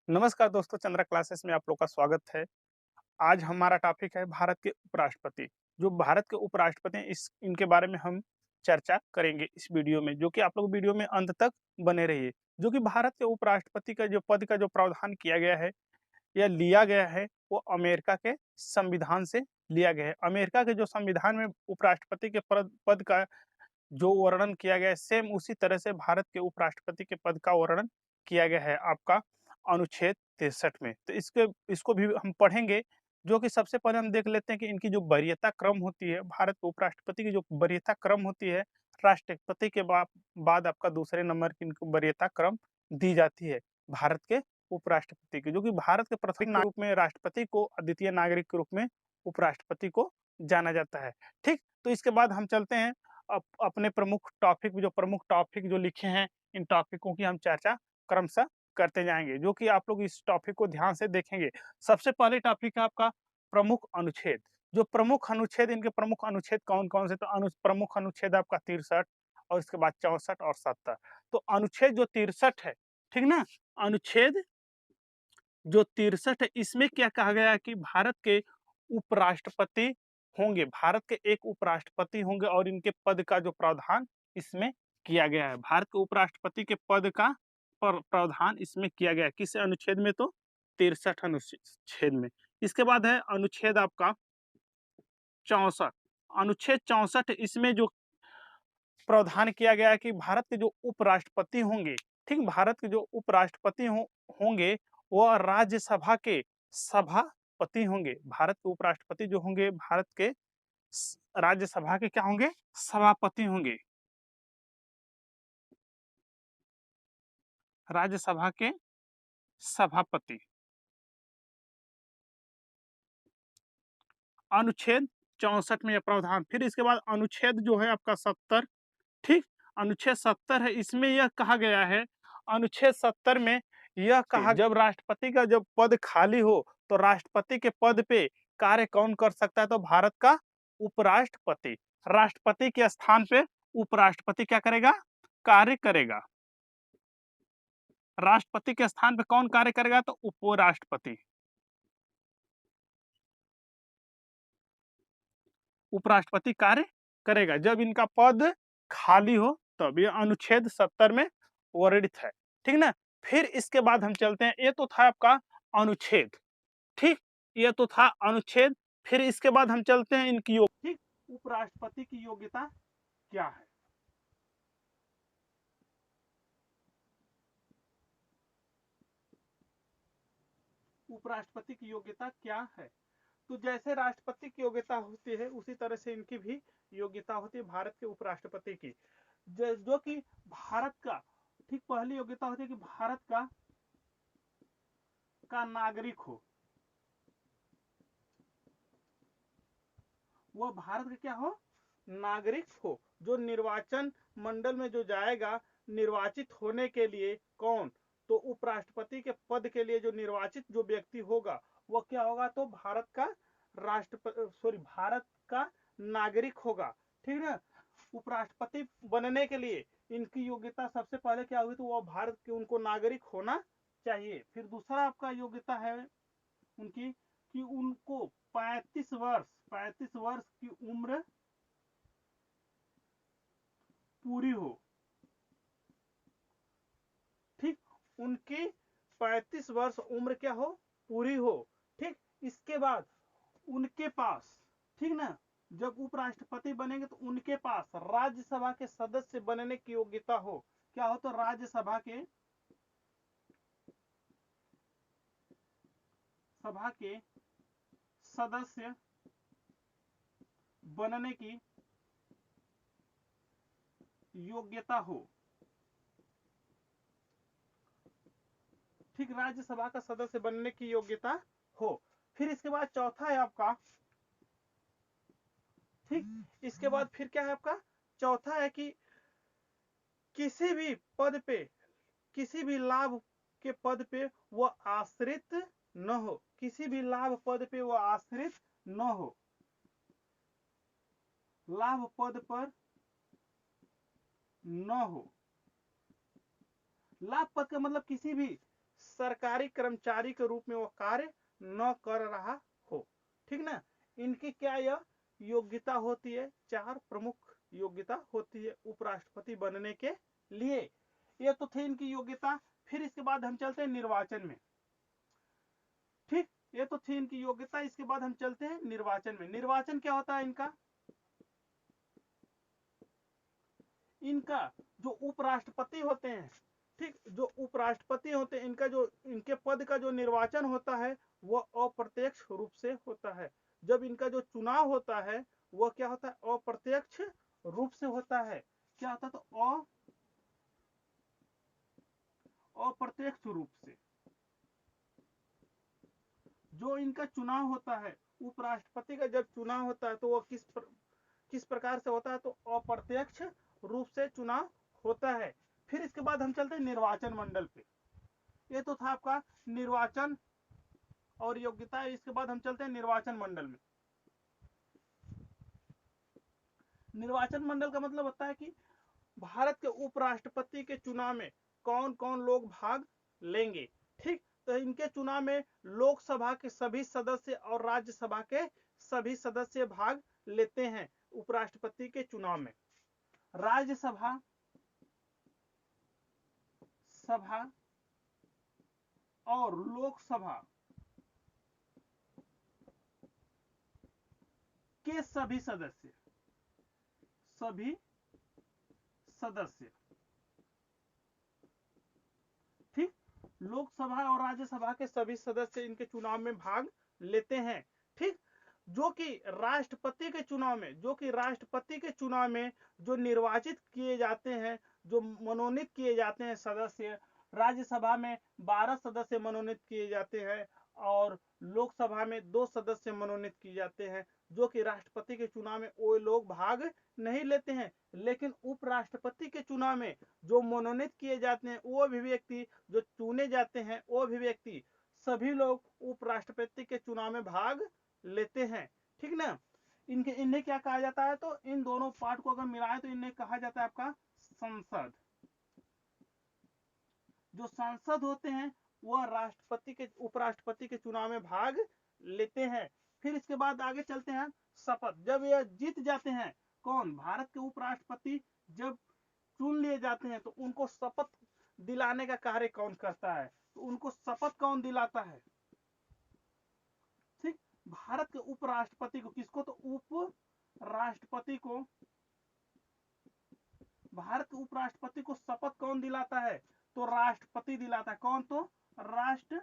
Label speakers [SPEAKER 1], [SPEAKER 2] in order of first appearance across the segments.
[SPEAKER 1] नमस्कार दोस्तों, चंद्रा क्लासेस में आप लोग का स्वागत है। आज हमारा टॉपिक है भारत के उपराष्ट्रपति। जो भारत के उपराष्ट्रपति हैं इनके बारे में हम चर्चा करेंगे इस वीडियो में, जो कि आप लोग वीडियो में अंत तक बने रहिए। जो कि भारत के उपराष्ट्रपति का जो पद का जो प्रावधान किया गया है या लिया गया है, वो अमेरिका के संविधान से लिया गया है। अमेरिका के जो संविधान में उपराष्ट्रपति के पद का जो वर्णन किया गया है, सेम उसी तरह से भारत के उपराष्ट्रपति के पद का वर्णन किया गया है आपका अनुच्छेद 63 में। तो इसको भी हम पढ़ेंगे। जो कि सबसे पहले हम देख लेते हैं कि इनकी जो वरीयता क्रम होती है, भारत के उपराष्ट्रपति की जो वरीयता क्रम होती है, राष्ट्रपति के बाद आपका दूसरे नंबर की इनको वरीयता क्रम दी जाती है भारत के उपराष्ट्रपति की। जो कि भारत के प्रथम नागरिक रूप में राष्ट्रपति को, द्वितीय नागरिक के रूप में उपराष्ट्रपति को जाना जाता है। ठीक, तो इसके बाद हम चलते हैं अपने प्रमुख टॉपिक जो लिखे हैं, इन टॉपिकों की हम चर्चा क्रमशः करते जाएंगे, जो कि आप लोग इस टॉपिक को ध्यान से देखेंगे। सबसे पहले टॉपिक है आपका प्रमुख अनुच्छेद। जो प्रमुख अनुच्छेद, इनके प्रमुख अनुच्छेद कौन कौन से, तो प्रमुख अनुच्छेद आपका 63 और इसके बाद 64 और 70। तो अनुच्छेद जो 63 है, ठीक ना, अनुच्छेद जो 63 है, इसमें क्या कहा गया है कि भारत के उपराष्ट्रपति होंगे, भारत के एक उपराष्ट्रपति होंगे और इनके पद का जो प्रावधान इसमें किया गया है। भारत के उपराष्ट्रपति के पद का प्रावधान इसमें किया गया है। किस अनुच्छेद में, तो 63 अनुच्छेद में। इसके बाद है अनुच्छेद आपका 64। अनुच्छेद 64, इसमें जो प्रावधान किया गया है कि भारत के जो उपराष्ट्रपति होंगे, ठीक, भारत के जो उपराष्ट्रपति होंगे वह राज्यसभा के सभापति होंगे। भारत के उपराष्ट्रपति जो होंगे भारत के राज्यसभा के क्या होंगे, सभापति होंगे, राज्यसभा के सभापति। अनुच्छेद 64 में यह प्रावधान। फिर इसके बाद अनुच्छेद जो है आपका 70, ठीक, अनुच्छेद 70 है, इसमें यह कहा गया है, अनुच्छेद 70 में यह कहा, जब राष्ट्रपति का जब पद खाली हो तो राष्ट्रपति के पद पे कार्य कौन कर सकता है, तो भारत का उपराष्ट्रपति। राष्ट्रपति के स्थान पे उपराष्ट्रपति क्या करेगा, कार्य करेगा। राष्ट्रपति के स्थान पे कौन कार्य करेगा, तो उपराष्ट्रपति। उपराष्ट्रपति कार्य करेगा जब इनका पद खाली हो, तब यह अनुच्छेद 70 में वर्णित है, ठीक ना। फिर इसके बाद हम चलते हैं, ये तो था आपका अनुच्छेद, ठीक, ये तो था अनुच्छेद। फिर इसके बाद हम चलते हैं इनकी ठीक, उपराष्ट्रपति की योग्यता क्या है। उपराष्ट्रपति की योग्यता क्या है, तो जैसे राष्ट्रपति की योग्यता होती है उसी तरह से इनकी भी योग्यता होती है भारत के उपराष्ट्रपति की। जो कि भारत का, ठीक, पहली योग्यता होती है कि भारत का नागरिक हो, वह भारत का क्या हो, नागरिक हो। जो निर्वाचन मंडल में जो जाएगा निर्वाचित होने के लिए, कौन, तो उपराष्ट्रपति के पद के लिए जो निर्वाचित जो व्यक्ति होगा वह क्या होगा, तो भारत का भारत का नागरिक होगा, ठीक है। उपराष्ट्रपति बनने के लिए इनकी योग्यता सबसे पहले क्या हुई, तो वह भारत के उनको नागरिक होना चाहिए। फिर दूसरा आपका योग्यता है उनकी कि उनको 35 वर्ष की उम्र पूरी हो, ठीक, उनकी 35 वर्ष उम्र क्या हो, पूरी हो, ठीक। इसके बाद उनके पास, ठीक ना, जब उपराष्ट्रपति बनेंगे तो उनके पास राज्यसभा के सदस्य बनने की योग्यता हो, क्या हो, तो राज्यसभा के सदस्य बनने की योग्यता हो, ठीक, राज्यसभा का सदस्य बनने की योग्यता हो। फिर इसके बाद चौथा है आपका, ठीक, इसके बाद फिर क्या है आपका, चौथा है कि किसी भी पद पे, किसी भी लाभ के पद पे वह आश्रित न हो, किसी भी लाभ पद पे वह आश्रित न हो, लाभ पद पर न हो। लाभ पद का मतलब किसी भी सरकारी कर्मचारी के रूप में वो कार्य न कर रहा हो। ठीक ना। इनकी क्या यह योग्यता होती है, 4 प्रमुख योग्यता होती है उपराष्ट्रपति बनने के लिए। ये तो थे इनकी योग्यता। फिर इसके बाद हम चलते हैं निर्वाचन में। ठीक, ये तो थी इनकी योग्यता। इसके बाद हम चलते हैं निर्वाचन में। निर्वाचन क्या होता है इनका? इनका जो उपराष्ट्रपति होते हैं, ठीक, जो उपराष्ट्रपति होते हैं, इनका जो इनके पद का जो निर्वाचन होता है वह अप्रत्यक्ष रूप से होता है। जब इनका जो चुनाव होता है वह क्या होता है? अप्रत्यक्ष रूप से होता है। क्या होता है? तो अप्रत्यक्ष रूप से जो इनका चुनाव होता है, उपराष्ट्रपति का जब चुनाव होता है तो वह किस प्रकार से होता है? तो अप्रत्यक्ष रूप से चुनाव होता है। फिर इसके बाद हम चलते हैं निर्वाचन मंडल पे। ये तो था आपका निर्वाचन और योग्यता। इसके बाद हम चलते हैं निर्वाचन मंडल में। निर्वाचन मंडल का मतलब होता है कि भारत के उपराष्ट्रपति के चुनाव में कौन कौन लोग भाग लेंगे। ठीक, तो इनके चुनाव में लोकसभा के सभी सदस्य और राज्यसभा के सभी सदस्य भाग लेते हैं। उपराष्ट्रपति के चुनाव में राज्यसभा सभा और लोकसभा के सभी सदस्य ठीक, लोकसभा और राज्यसभा के सभी सदस्य इनके चुनाव में भाग लेते हैं। ठीक, जो कि राष्ट्रपति के चुनाव में जो निर्वाचित किए जाते हैं, जो मनोनीत किए जाते हैं सदस्य, राज्यसभा में 12 सदस्य मनोनीत किए जाते हैं और लोकसभा में 2 सदस्य मनोनीत किए जाते हैं। जो कि राष्ट्रपति के चुनाव में वो लोग भाग नहीं लेते हैं, लेकिन उपराष्ट्रपति के चुनाव में जो मनोनीत किए जाते हैं, वो भी व्यक्ति जो चुने जाते हैं, वो भी व्यक्ति सभी लोग उपराष्ट्रपति के चुनाव में भाग लेते हैं। ठीक ना। इन्हें क्या कहा जाता है? तो इन दोनों पार्ट को अगर मिलाएं तो इन्हें कहा जाता है आपका संसद। जो सांसद होते हैं वह राष्ट्रपति के उपराष्ट्रपति के चुनाव में भाग लेते हैं। फिर इसके बाद आगे चलते हैं शपथ। जब यह जीत जाते हैं, कौन? भारत के उपराष्ट्रपति जब चुन लिए जाते हैं तो उनको शपथ दिलाने का कार्य कौन करता है? तो उनको शपथ कौन दिलाता है? ठीक, भारत के उपराष्ट्रपति को। किसको? तो उपराष्ट्रपति को। भारत के उपराष्ट्रपति को शपथ कौन दिलाता है? तो राष्ट्रपति दिलाता है। कौन? तो राष्ट्रपति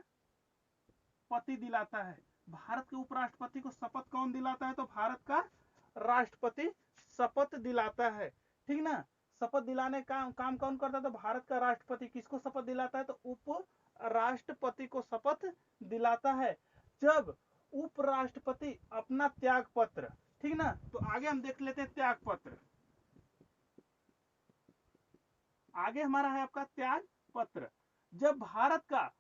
[SPEAKER 1] दिलाता है। भारत के उपराष्ट्रपति को शपथ कौन दिलाता है? तो भारत का राष्ट्रपति शपथ दिलाता है। ठीक ना। शपथ दिलाने का काम कौन करता है? तो भारत का राष्ट्रपति। किसको शपथ दिलाता है? तो उपराष्ट्रपति को शपथ दिलाता है। जब उपराष्ट्रपति अपना त्याग पत्र, ठीक ना, तो आगे हम देख लेते हैं त्याग पत्र। आगे हमारा है आपका त्याग पत्र। जब भारत का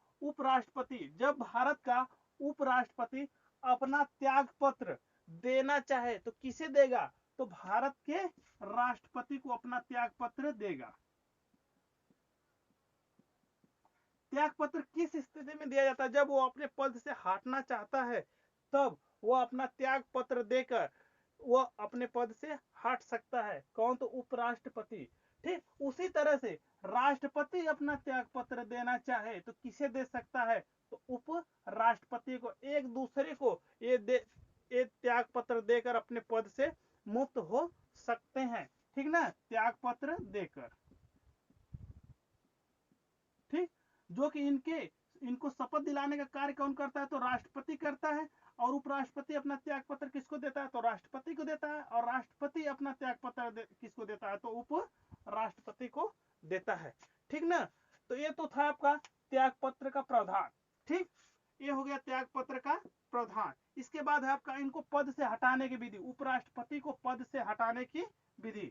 [SPEAKER 1] उपराष्ट्रपति अपना त्याग पत्र देना चाहे तो किसे देगा? तो भारत के राष्ट्रपति को अपना त्याग पत्र देगा। त्याग पत्र किस स्थिति में दिया जाता है? जब वो अपने पद से हटना चाहता है, तब वो अपना त्याग पत्र देकर वो अपने पद से हट सकता है। कौन? तो उपराष्ट्रपति। ठीक, उसी तरह से राष्ट्रपति अपना त्याग पत्र देना चाहे तो किसे दे सकता है? तो उपराष्ट्रपति को। एक दूसरे को ये त्याग पत्र देकर अपने पद से मुक्त हो सकते हैं। ठीक ना, त्याग पत्र देकर। ठीक, जो कि इनको शपथ दिलाने का कार्य कौन करता है? तो राष्ट्रपति करता है। और उपराष्ट्रपति अपना त्याग पत्र किसको देता है? तो राष्ट्रपति को देता है। और राष्ट्रपति अपना त्याग पत्र किसको देता है? तो उपराष्ट्रपति को देता है। ठीक ना। तो ये तो था आपका त्याग पत्र का प्रावधान। ठीक, ये हो गया त्याग पत्र का प्रावधान। इसके बाद है आपका इनको पद से हटाने की विधि। उपराष्ट्रपति को पद से हटाने की विधि।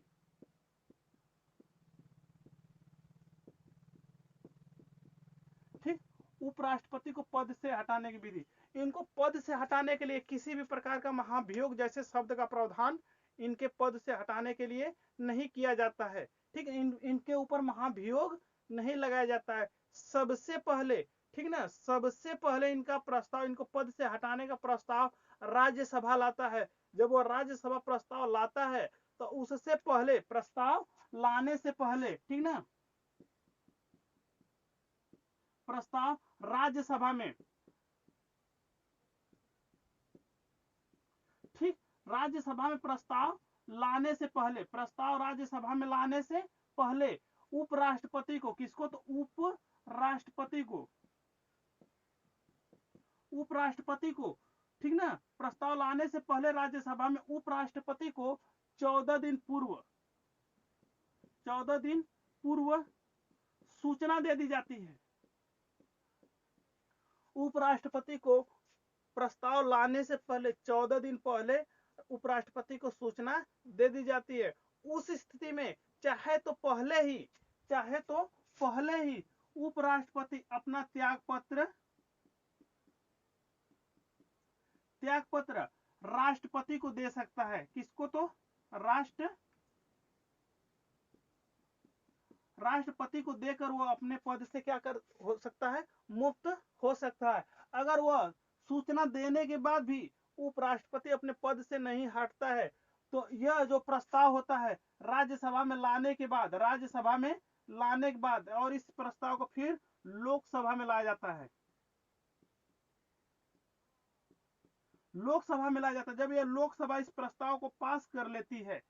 [SPEAKER 1] ठीक, उपराष्ट्रपति को पद से हटाने की विधि। इनको पद से हटाने के लिए किसी भी प्रकार का महाभियोग जैसे शब्द का प्रावधान इनके पद से हटाने के लिए नहीं किया जाता है। ठीक, इनके ऊपर महाभियोग नहीं लगाया जाता है। सबसे पहले ठीक ना, सबसे पहले इनका प्रस्ताव, इनको पद से हटाने का प्रस्ताव राज्यसभा लाता है। जब वो राज्यसभा प्रस्ताव लाता है तो उससे पहले, प्रस्ताव लाने से पहले, ठीक ना, प्रस्ताव राज्यसभा में, ठीक, राज्यसभा में प्रस्ताव लाने से पहले, प्रस्ताव राज्यसभा में लाने से पहले उपराष्ट्रपति को, किसको, तो उपराष्ट्रपति को, उपराष्ट्रपति को, ठीक ना, प्रस्ताव लाने से पहले राज्यसभा में उपराष्ट्रपति को 14 दिन पूर्व, 14 दिन पूर्व सूचना दे दी जाती है। उपराष्ट्रपति को प्रस्ताव लाने से पहले 14 दिन पहले उपराष्ट्रपति को सूचना दे दी जाती है। उस स्थिति में चाहे तो पहले ही उपराष्ट्रपति अपना त्याग पत्र राष्ट्रपति को दे सकता है। किसको, तो राष्ट्रपति को देकर वो अपने पद से क्या कर हो सकता है, मुक्त हो सकता है। अगर वह सूचना देने के बाद भी उपराष्ट्रपति अपने पद से नहीं हटता है तो यह जो प्रस्ताव होता है राज्यसभा में लाने के बाद, और इस प्रस्ताव को फिर लोकसभा में लाया जाता है। जब यह लोकसभा इस प्रस्ताव को पास कर लेती है,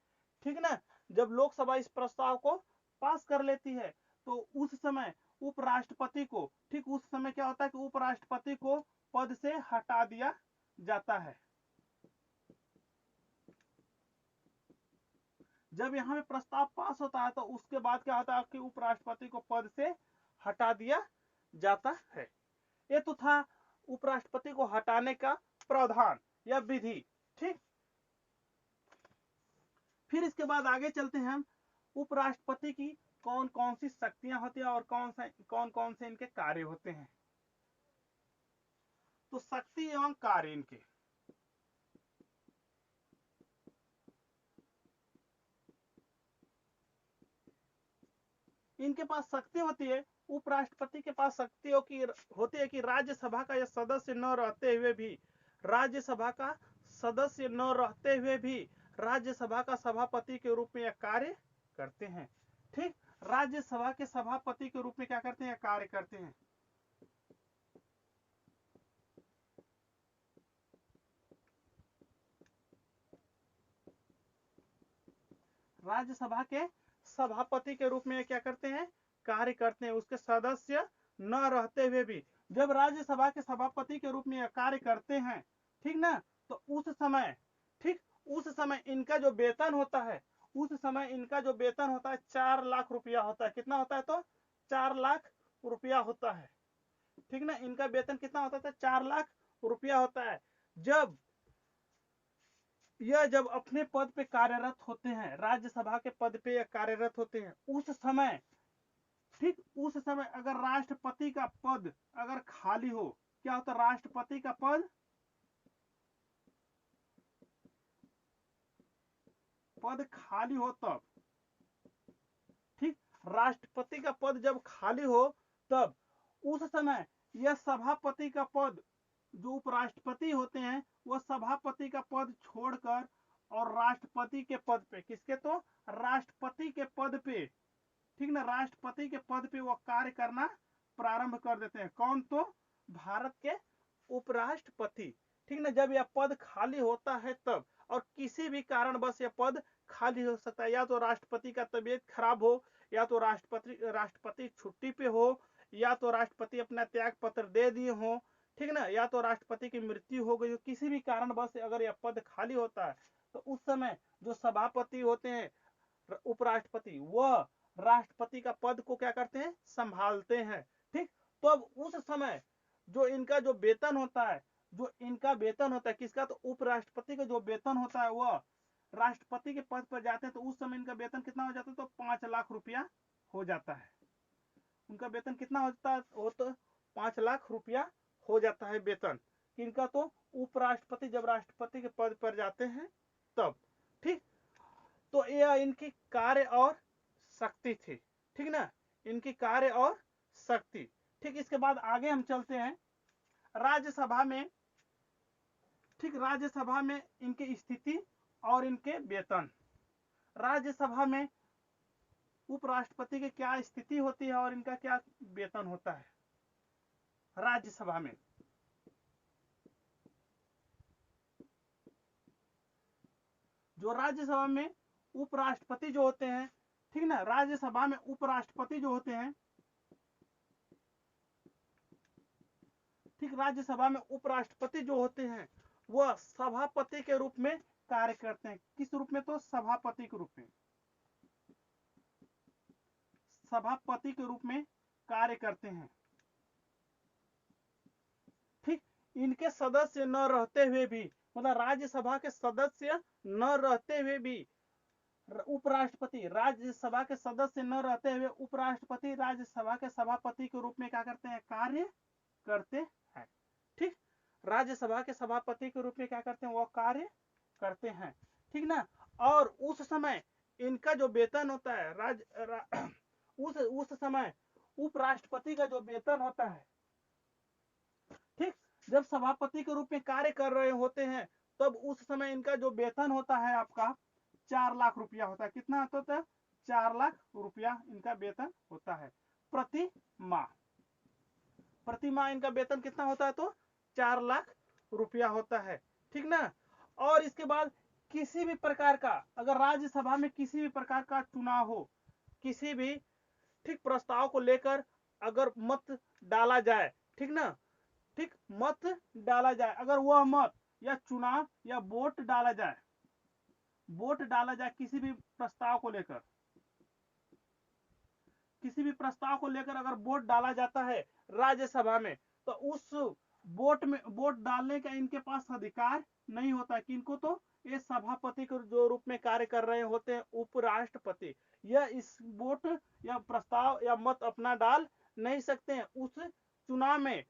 [SPEAKER 1] ठीक ना, जब लोकसभा इस प्रस्ताव को पास कर लेती है तो उस समय उपराष्ट्रपति को, ठीक, उस समय क्या होता है कि उपराष्ट्रपति को पद से हटा दिया जाता है। जब यहाँ पे प्रस्ताव पास होता है तो उसके बाद क्या होता है कि उपराष्ट्रपति को पद से हटा दिया जाता है। ये तो था उपराष्ट्रपति को हटाने का प्रावधान या विधि, ठीक। फिर इसके बाद आगे चलते हैं हम, उपराष्ट्रपति की कौन कौन सी शक्तियां होती हैं और कौन कौन से इनके कार्य होते हैं। तो शक्ति एवं कार्य इनके, इनके पास शक्ति होती है, उपराष्ट्रपति के पास शक्ति होती है कि राज्यसभा का यह सदस्य न रहते हुए भी, राज्यसभा का सभापति के रूप में यह कार्य करते हैं। ठीक, राज्यसभा के सभापति के रूप में क्या करते हैं, कार्य करते हैं। राज्यसभा के सभापति के रूप में क्या करते हैं, कार्य करते हैं, उसके सदस्य न रहते हुए भी। जब राज्यसभा के सभापति के रूप में कार्य करते हैं, ठीक ना, तो उस समय इनका जो वेतन होता है, 4 लाख रुपया होता है। कितना होता है, तो 4 लाख रुपया होता है। ठीक ना, इनका वेतन कितना होता है, 4 लाख रुपया होता है। जब अपने पद पे कार्यरत होते हैं, राज्यसभा के पद पे कार्यरत होते हैं, उस समय अगर राष्ट्रपति का पद अगर खाली हो, क्या होता है, राष्ट्रपति का पद खाली हो तब, ठीक, राष्ट्रपति का पद जब खाली हो तब उस समय यह सभापति का पद, जो उपराष्ट्रपति होते हैं, वह सभापति का पद छोड़कर और राष्ट्रपति के पद पे, किसके, तो राष्ट्रपति के पद पे, ठीक ना, राष्ट्रपति के पद पे वो कार्य करना प्रारंभ कर देते हैं। कौन, तो भारत के उपराष्ट्रपति। ठीक ना, जब यह पद खाली होता है तब, और किसी भी कारणवश यह पद खाली हो सकता है, या तो राष्ट्रपति का तबीयत खराब हो, या तो राष्ट्रपति छुट्टी पे हो, या तो राष्ट्रपति अपना त्याग पत्र दे दिए हो, ठीक ना, या तो राष्ट्रपति की मृत्यु हो गई हो। किसी भी कारणवश अगर यह पद खाली होता है तो उस समय जो सभापति होते हैं, उपराष्ट्रपति, वह राष्ट्रपति का पद को क्या करते हैं, संभालते हैं। ठीक, तो अब उस समय जो इनका जो वेतन होता है, किसका, तो उपराष्ट्रपति का जो वेतन होता है वह राष्ट्रपति के पद पर जाते हैं, तो उस समय इनका वेतन कितना हो जाता है, तो 5 लाख रुपया हो जाता है। उनका वेतन कितना होता है, वो तो 5 लाख रुपया हो जाता है वेतन इनका, तो उपराष्ट्रपति जब राष्ट्रपति के पद पर जाते हैं तब। ठीक, तो यह इनकी कार्य और शक्ति थी। ठीक ना, इनकी कार्य और शक्ति। ठीक, इसके बाद आगे हम चलते हैं राज्यसभा में। ठीक, राज्यसभा में इनकी स्थिति और इनके वेतन। राज्यसभा में उपराष्ट्रपति की क्या स्थिति होती है और इनका क्या वेतन होता है राज्यसभा में। जो राज्यसभा में उपराष्ट्रपति जो होते हैं, ठीक ना, राज्यसभा में उपराष्ट्रपति जो होते हैं, ठीक, राज्यसभा में उपराष्ट्रपति जो होते हैं वह सभापति के रूप में कार्य करते हैं। किस रूप में? तो सभापति के रूप में, सभापति के रूप में कार्य करते हैं। ठीक, इनके सदस्य न रहते हुए भी, मतलब राज्यसभा के सदस्य न रहते हुए भी उपराष्ट्रपति, राज्यसभा के सदस्य न रहते हुए उपराष्ट्रपति राज्यसभा के सभापति के रूप में क्या करते हैं? कार्य करते हैं। ठीक, राज्यसभा के सभापति के रूप में क्या करते हैं? वो कार्य करते हैं। ठीक ना। और उस समय इनका जो वेतन होता है उस समय उपराष्ट्रपति का जो वेतन होता है, ठीक, जब सभापति के रूप में कार्य कर रहे होते हैं तब उस समय इनका जो वेतन होता है आपका 4 लाख रुपया होता है। कितना होता है? 4 लाख रुपया इनका वेतन होता है प्रति माह। प्रति माह इनका वेतन कितना होता है? तो 4 लाख रुपया होता है। ठीक ना। और इसके बाद किसी भी प्रकार का, अगर राज्यसभा में किसी भी प्रकार का चुनाव हो, किसी भी ठीक प्रस्ताव को लेकर अगर मत डाला जाए, ठीक ना, ठीक, मत डाला जाए, अगर वह मत या चुनाव या वोट डाला जाए, वोट डाला जाए किसी भी प्रस्ताव को लेकर, किसी भी प्रस्ताव को लेकर अगर वोट डाला जाता है राज्यसभा में, तो उस वोट में, वोट डालने का इनके पास अधिकार नहीं होता। किनको? तो ये सभापति के जो रूप में कार्य कर रहे होते हैं उपराष्ट्रपति, यह इस वोट या प्रस्ताव या मत अपना डाल नहीं सकते हैं। उस चुनाव में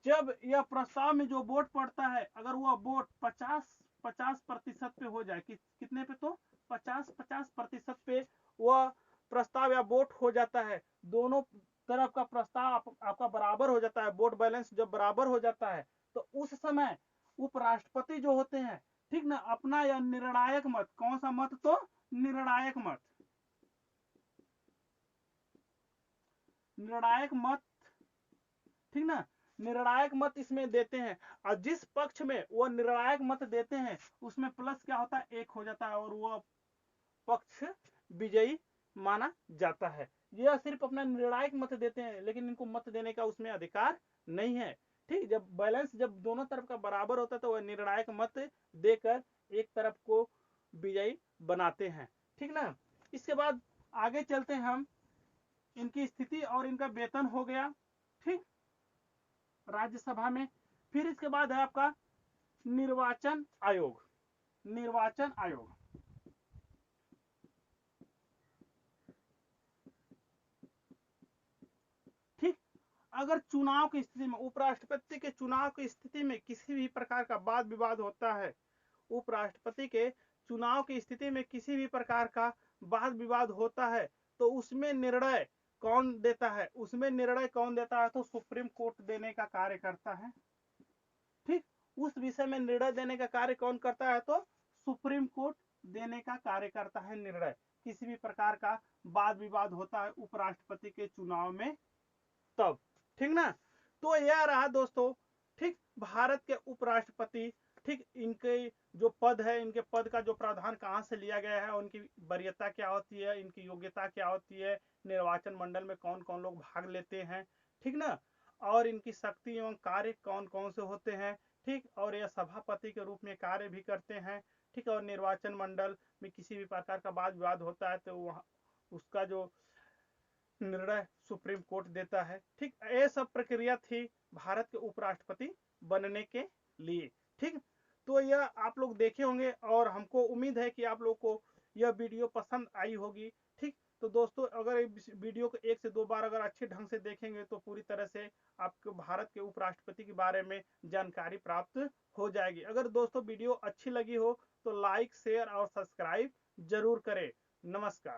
[SPEAKER 1] जब यह प्रस्ताव में जो वोट पड़ता है, अगर वह वोट 50% पे हो जाए, कितने पे? तो 50% पे वह प्रस्ताव या वोट हो जाता है, दोनों तरफ का प्रस्ताव आपका बराबर हो जाता है, वोट बैलेंस जब बराबर हो जाता है, तो उस समय उपराष्ट्रपति जो होते हैं, ठीक ना, अपना यह निर्णायक मत, कौन सा मत? तो निर्णायक मत, निर्णायक मत, ठीक ना, निर्णायक मत इसमें देते हैं। और जिस पक्ष में वो निर्णायक मत देते हैं उसमें प्लस क्या होता है? 1 हो जाता है और वो पक्ष विजयी माना जाता है। यह सिर्फ अपना निर्णायक मत देते हैं, लेकिन इनको मत देने का उसमें अधिकार नहीं है। ठीक, जब बैलेंस, जब दोनों तरफ का बराबर होता है तो वह निर्णायक मत देकर एक तरफ को विजयी बनाते हैं। ठीक ना। इसके बाद आगे चलते हैं हम, इनकी स्थिति और इनका वेतन हो गया, ठीक, राज्यसभा में। फिर इसके बाद है आपका निर्वाचन आयोग। निर्वाचन आयोग, ठीक, अगर चुनाव की स्थिति में, उपराष्ट्रपति के चुनाव की स्थिति में किसी भी प्रकार का वाद विवाद होता है, उपराष्ट्रपति के चुनाव की स्थिति में किसी भी प्रकार का वाद विवाद होता है, तो उसमें निर्णय कौन देता है? उसमें निर्णय कौन देता है? तो सुप्रीम कोर्ट देने का कार्य करता है। ठीक, उस विषय में निर्णय देने का कार्य कौन करता है? तो सुप्रीम कोर्ट देने का कार्य करता है निर्णय। किसी भी प्रकार का वाद विवाद होता है उपराष्ट्रपति के चुनाव में तब, ठीक ना। तो यह रहा दोस्तों, ठीक, भारत के उपराष्ट्रपति, ठीक, इनके जो पद है, इनके पद का जो प्रावधान कहाँ से लिया गया है, उनकी वरीयता क्या होती है, इनकी योग्यता क्या होती है, निर्वाचन मंडल में कौन कौन लोग भाग लेते हैं, ठीक ना, और इनकी शक्ति एवं कार्य कौन कौन से होते हैं, ठीक, और यह सभापति के रूप में कार्य भी करते हैं, ठीक, और निर्वाचन मंडल में किसी भी प्रकार का वाद विवाद होता है तो वह उसका जो निर्णय सुप्रीम कोर्ट देता है। ठीक, ये सब प्रक्रिया थी भारत के उपराष्ट्रपति बनने के लिए। ठीक, तो यह आप लोग देखे होंगे और हमको उम्मीद है कि आप लोग को यह वीडियो पसंद आई होगी। ठीक, तो दोस्तों अगर इस वीडियो को 1 से 2 बार अगर अच्छे ढंग से देखेंगे तो पूरी तरह से आपको भारत के उपराष्ट्रपति के बारे में जानकारी प्राप्त हो जाएगी। अगर दोस्तों वीडियो अच्छी लगी हो तो लाइक, शेयर और सब्सक्राइब जरूर करें। नमस्कार।